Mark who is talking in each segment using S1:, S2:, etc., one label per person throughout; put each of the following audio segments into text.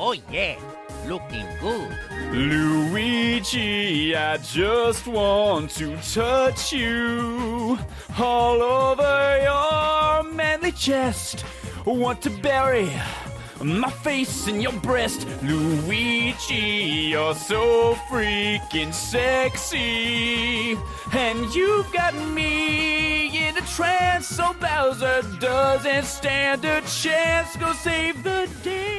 S1: Oh yeah, looking good.
S2: Luigi, I just want to touch you all over your manly chest. Want to bury my face in your breast. Luigi, you're so freaking sexy, and you've got me in a trance, so Bowser doesn't stand a chance. Go save the day.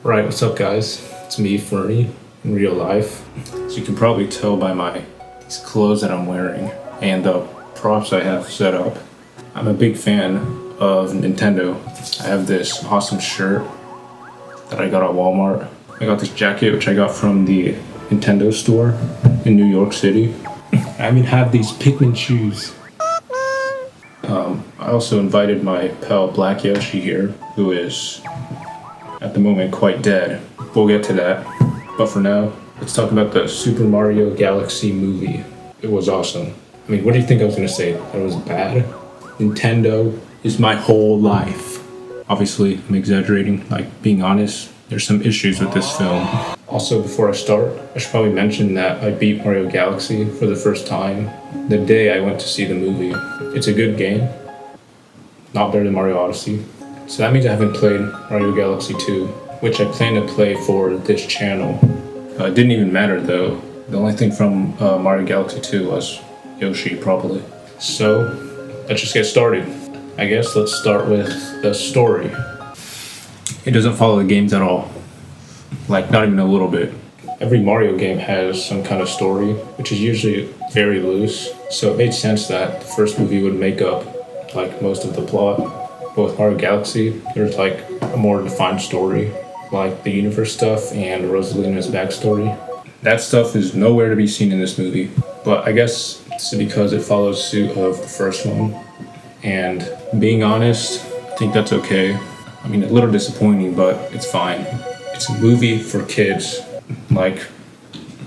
S3: Right, what's up guys? It's me, Fernie, in real life. As you can probably tell by these clothes that I'm wearing and the props I have set up, I'm a big fan of Nintendo. I have this awesome shirt that I got at Walmart. I got this jacket which I got from the Nintendo store in New York City. I even have these Pikmin shoes. I also invited my pal Black Yoshi here, who is at the moment quite dead. We'll get to that. But for now, let's talk about the Super Mario Galaxy movie. It was awesome. I mean, what do you think I was gonna say? That it was bad? Nintendo is my whole life. Obviously, I'm exaggerating, like being honest. There's some issues with this film. Also, before I start, I should probably mention that I beat Mario Galaxy for the first time the day I went to see the movie. It's a good game. Not better than Mario Odyssey. So that means I haven't played Mario Galaxy 2, which I plan to play for this channel. It didn't even matter though. The only thing from Mario Galaxy 2 was Yoshi, probably. So, let's just get started. I guess let's start with the story. It doesn't follow the games at all. Like, not even a little bit. Every Mario game has some kind of story, which is usually very loose. So it made sense that the first movie would make up, like, most of the plot. But with Mario Galaxy, there's like a more defined story, like the universe stuff and Rosalina's backstory. That stuff is nowhere to be seen in this movie, but I guess it's because it follows suit of the first one. And being honest, I think that's okay. I mean, a little disappointing, but it's fine. It's a movie for kids, like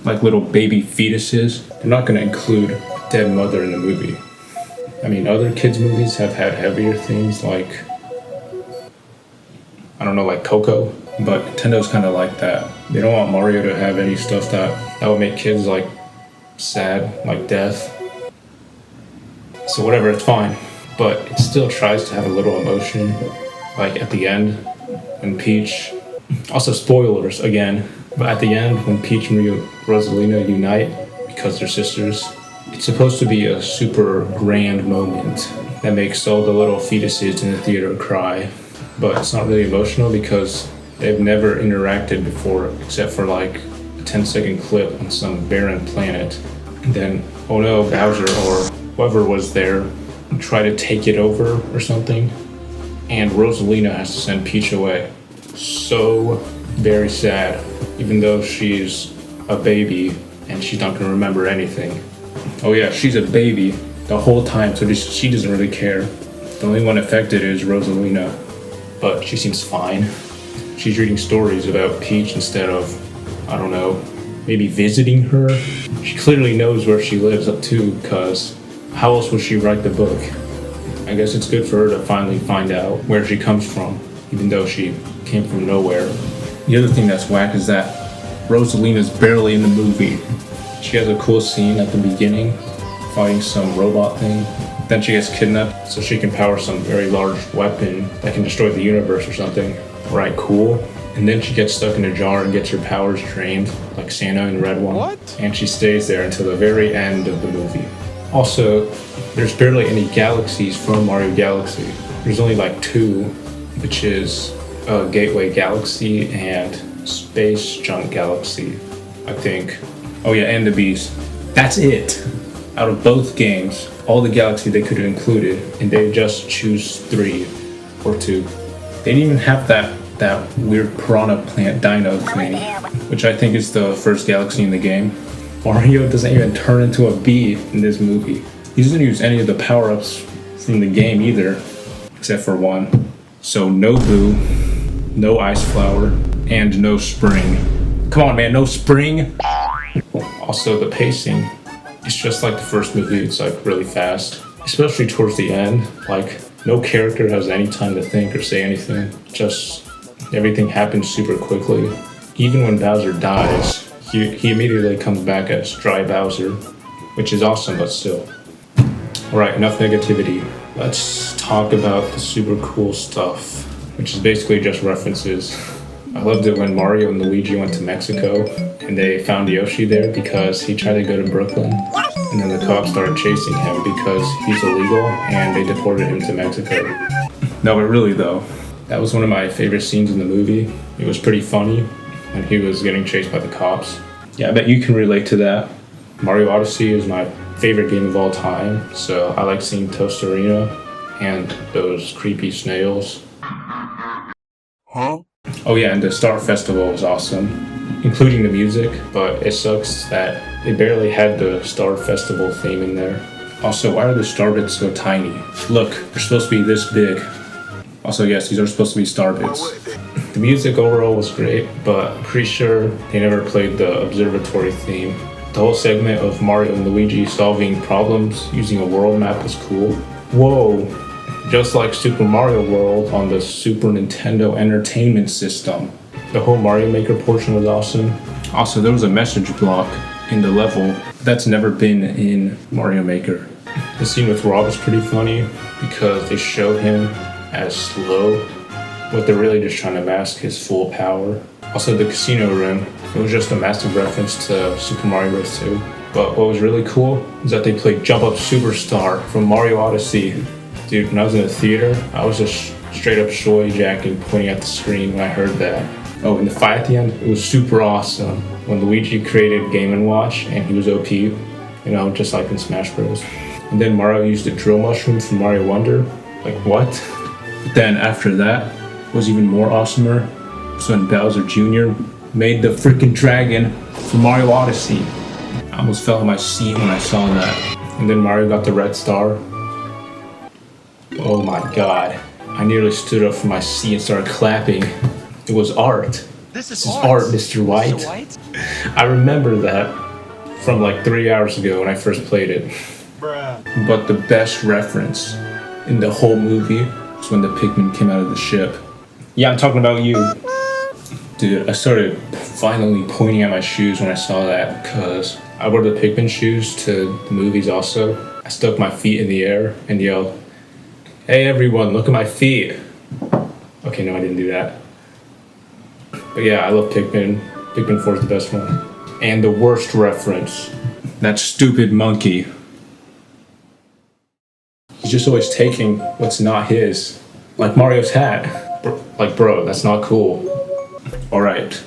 S3: little baby fetuses. They're not gonna include a dead mother in the movie. I mean, other kids' movies have had heavier themes like, I don't know, like Coco, but Nintendo's kind of like that. They don't want Mario to have any stuff that would make kids like sad, like death. So whatever, it's fine. But it still tries to have a little emotion, like at the end when Peach, also spoilers again, but at the end when Peach and Rosalina unite because they're sisters, it's supposed to be a super grand moment that makes all the little fetuses in the theater cry. But it's not really emotional because they've never interacted before except for like a 10-second clip on some barren planet. And then, oh no, Bowser or whoever was there try to take it over or something. And Rosalina has to send Peach away. So very sad, even though she's a baby and she's not gonna remember anything. Oh yeah, she's a baby the whole time, so she doesn't really care. The only one affected is Rosalina, but she seems fine. She's reading stories about Peach instead of, I don't know, maybe visiting her. She clearly knows where she lives up too, because how else would she write the book? I guess it's good for her to finally find out where she comes from, even though she came from nowhere. The other thing that's whack is that Rosalina's barely in the movie. She has a cool scene at the beginning, fighting some robot thing. Then she gets kidnapped so she can power some very large weapon that can destroy the universe or something. Right, cool. And then she gets stuck in a jar and gets her powers drained, like Santa in Red One.
S2: What?
S3: And she stays there until the very end of the movie. Also, there's barely any galaxies from Mario Galaxy. There's only like two, which is Gateway Galaxy and Space Junk Galaxy, I think. Oh yeah, and the Beast. That's it. Out of both games, all the galaxy they could have included, and they just choose 3 or 2. They didn't even have that weird piranha plant dino thing, which I think is the first galaxy in the game. Mario doesn't even turn into a bee in this movie. He doesn't use any of the power-ups from the game either, except for one. So no Boo, no Ice Flower, and no Spring. Come on, man, no Spring. Also, the pacing, it's just like the first movie. It's like really fast, especially towards the end. Like no character has any time to think or say anything. Just everything happens super quickly. Even when Bowser dies, he immediately comes back as Dry Bowser, which is awesome, but still. Alright, enough negativity. Let's talk about the super cool stuff, which is basically just references. I loved it when Mario and Luigi went to Mexico and they found Yoshi there because he tried to go to Brooklyn. And then the cops started chasing him because he's illegal and they deported him to Mexico. No, but really though, that was one of my favorite scenes in the movie. It was pretty funny when he was getting chased by the cops. Yeah, I bet you can relate to that. Mario Odyssey is my favorite game of all time, so I like seeing Tostarena and those creepy snails. Huh? Oh yeah, and the Star Festival was awesome, including the music, but it sucks that they barely had the Star Festival theme in there. Also, why are the star bits so tiny? Look, they're supposed to be this big. Also, yes, these are supposed to be star bits. The music overall was great, but I'm pretty sure they never played the observatory theme. The whole segment of Mario and Luigi solving problems using a world map was cool. Whoa! Just like Super Mario World on the Super Nintendo Entertainment System. The whole Mario Maker portion was awesome. Also, there was a message block in the level that's never been in Mario Maker. The scene with Rob is pretty funny because they show him as slow, but they're really just trying to mask his full power. Also, the casino room, it was just a massive reference to Super Mario Bros. 2. But what was really cool is that they played Jump Up Superstar from Mario Odyssey. Dude, when I was in the theater, I was just straight up showy jacking, pointing at the screen when I heard that. Oh, and the fight at the end, it was super awesome. When Luigi created Game & Watch and he was OP, you know, just like in Smash Bros. And then Mario used the drill mushroom from Mario Wonder. Like, what? But then after that was even more awesomer. So when Bowser Jr. made the freaking dragon from Mario Odyssey. I almost fell in my seat when I saw that. And then Mario got the red star. Oh my god. I nearly stood up from my seat and started clapping. It was art. This is art, Mr. White. I remember that from like 3 hours ago when I first played it. But the best reference in the whole movie was when the Pikmin came out of the ship. Yeah, I'm talking about you. Dude, I started finally pointing at my shoes when I saw that because I wore the Pikmin shoes to the movies also. I stuck my feet in the air and yelled, "Hey everyone, look at my feet." Okay, no, I didn't do that. But yeah, I love Pikmin. Pikmin 4 is the best one. And the worst reference, that stupid monkey. He's just always taking what's not his. Like Mario's hat. Like, bro, that's not cool. Alright,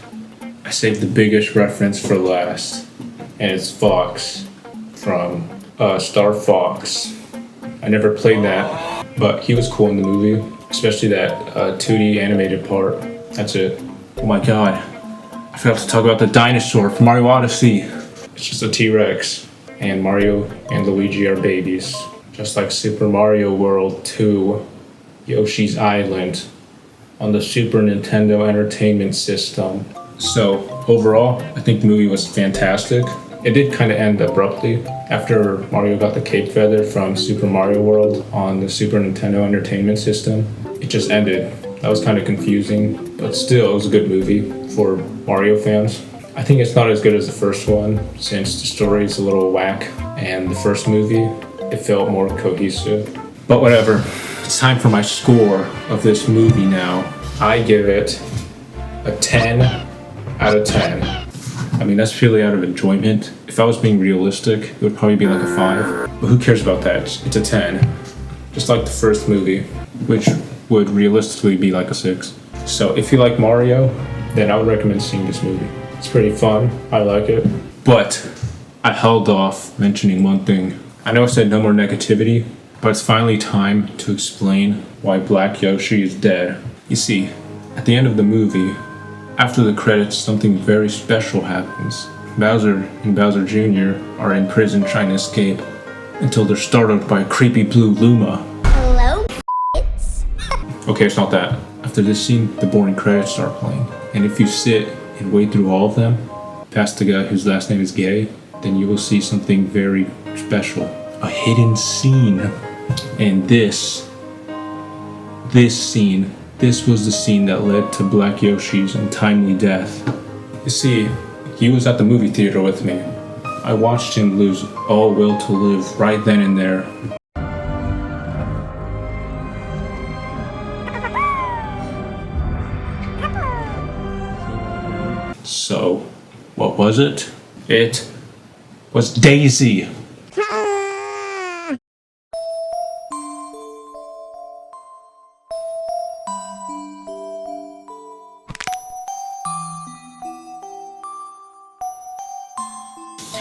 S3: I saved the biggest reference for last. And it's Fox from Star Fox. I never played that, but he was cool in the movie. Especially that 2D animated part. That's it. Oh my god. I forgot to talk about the dinosaur from Mario Odyssey. It's just a T-Rex. And Mario and Luigi are babies. Just like Super Mario World 2, Yoshi's Island, on the Super Nintendo Entertainment System. So, overall, I think the movie was fantastic. It did kind of end abruptly after Mario got the cape feather from Super Mario World on the Super Nintendo Entertainment System. It just ended. That was kind of confusing, but still, it was a good movie for Mario fans. I think it's not as good as the first one, since the story is a little whack, and the first movie, it felt more cohesive. But whatever, it's time for my score of this movie now. I give it a 10 out of 10. I mean, that's purely out of enjoyment. If I was being realistic, it would probably be like a 5. But who cares about that? It's a 10. Just like the first movie, which would realistically be like a 6. So if you like Mario, then I would recommend seeing this movie. It's pretty fun. I like it. But I held off mentioning one thing. I know I said no more negativity, but it's finally time to explain why Black Yoshi is dead. You see, at the end of the movie, after the credits, something very special happens. Bowser and Bowser Jr. are in prison trying to escape until they're startled by a creepy blue Luma.
S4: Hello, kids.
S3: Okay, it's not that. After this scene, the boring credits start playing. And if you sit and wait through all of them, past the guy whose last name is Gay, then you will see something very special. A hidden scene. And this scene, this was the scene that led to Black Yoshi's untimely death. You see, he was at the movie theater with me. I watched him lose all will to live right then and there. So, what was it? It was Daisy.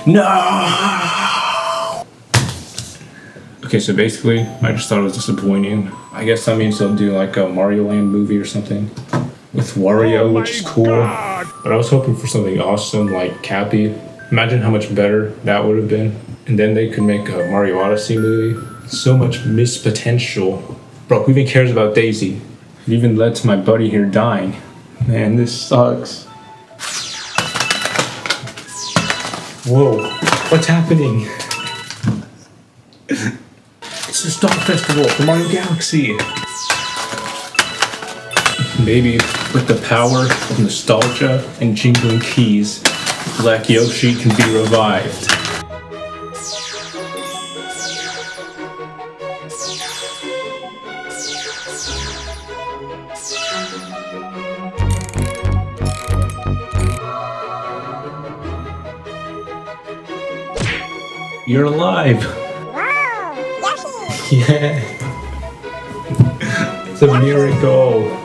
S3: No! Okay, so basically, I just thought it was disappointing. I guess that means they'll do like a Mario Land movie or something with Wario, which is cool. But I was hoping for something awesome like Cappy. Imagine how much better that would have been. And then they could make a Mario Odyssey movie. So much missed potential. Bro, who even cares about Daisy? It even led to my buddy here dying. Man, this sucks. Whoa, what's happening? It's a Star Festival for Mario Galaxy. Maybe with the power of nostalgia and jingling keys, Black Yoshi can be revived. You're alive!
S4: Wow, Yoshi!
S3: Yeah! It's a miracle!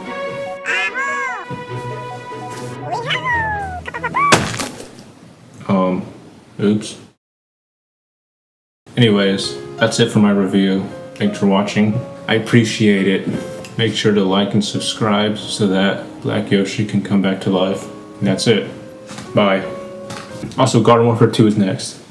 S3: Oops. Anyways, that's it for my review. Thanks for watching. I appreciate it. Make sure to like and subscribe so that Black Yoshi can come back to life. And that's it. Bye. Also, Garden Warfare 2 is next.